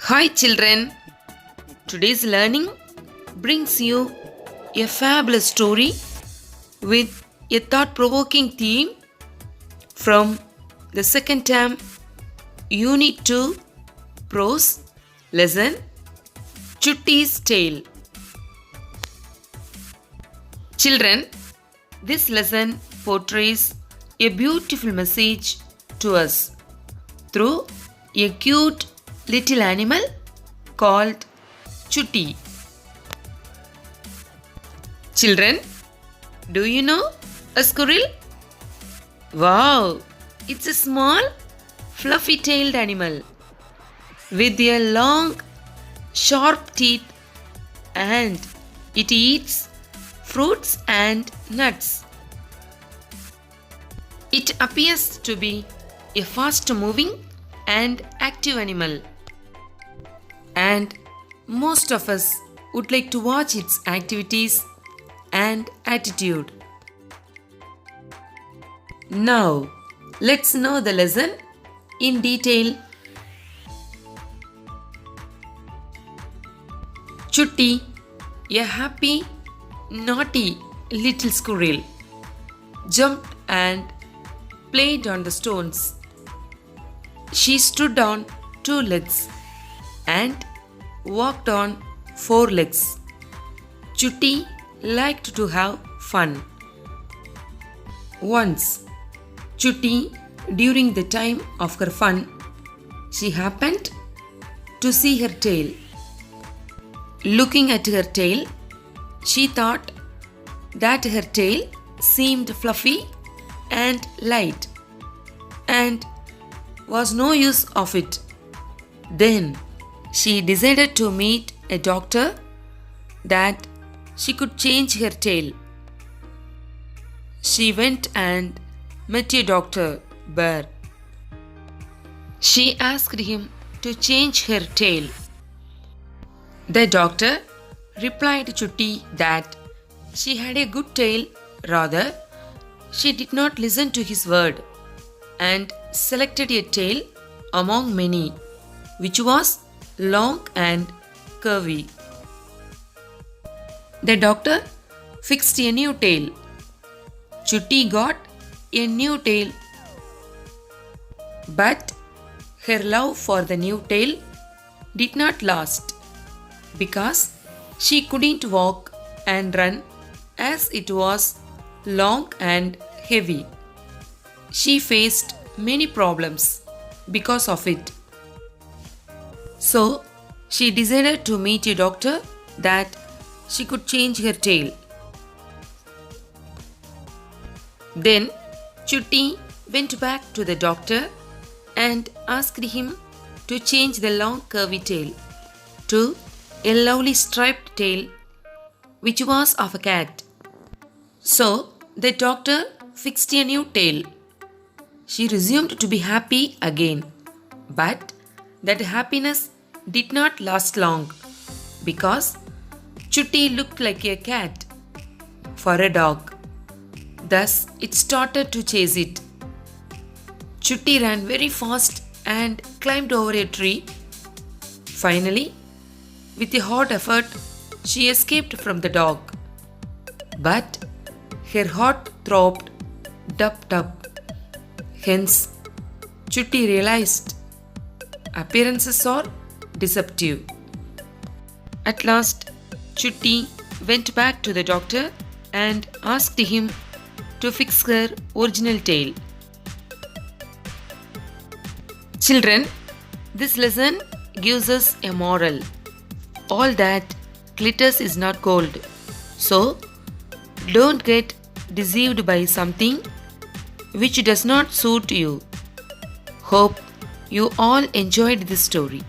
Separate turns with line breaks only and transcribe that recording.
Hi children, today's learning brings you a fabulous story with a thought-provoking theme from the second term Unit 2 Prose lesson Chutti's Tale. Children, this lesson portrays a beautiful message to us through a cute little animal called Chutti. Children, do you know a squirrel? Wow, it's a small, fluffy tailed animal with a long, sharp teeth and it eats fruits and nuts. It appears to be a fast moving and active animal, and most of us would like to watch its activities and attitude. Now, let's know the lesson in detail. Chutti, a happy, naughty little squirrel, jumped and played on the stones. She stood on two legs and walked on four legs. Chutti liked to have fun. Once, Chutti, during the time of her fun, she happened to see her tail. Looking at her tail, she thought that her tail seemed fluffy and light and was no use of it. Then she decided to meet a doctor that she could change her tail. She went and met a doctor bear. She asked him to change her tail. The doctor replied to Chutti that she had a good tail, rather, she did not listen to his word and selected a tail among many, which was long and curvy. The doctor fixed a new tail. Chutti got a new tail, but her love for the new tail did not last because she couldn't walk and run as it was long and heavy. She faced many problems because of it. So, she decided to meet a doctor that she could change her tail. Then, Chutti went back to the doctor and asked him to change the long curvy tail to a lovely striped tail which was of a cat. So, the doctor fixed a new tail. She resumed to be happy again, but that happiness did not last long because Chutti looked like a cat for a dog. Thus, it started to chase it. Chutti ran very fast and climbed over a tree. Finally, with a hard effort, she escaped from the dog. But her heart throbbed dup-dup. Hence, Chutti realized appearances are deceptive. At last, Chutti went back to the doctor and asked him to fix her original tail. Children, this lesson gives us a moral. All that glitters is not gold. So, don't get deceived by something which does not suit you. Hope you all enjoyed this story.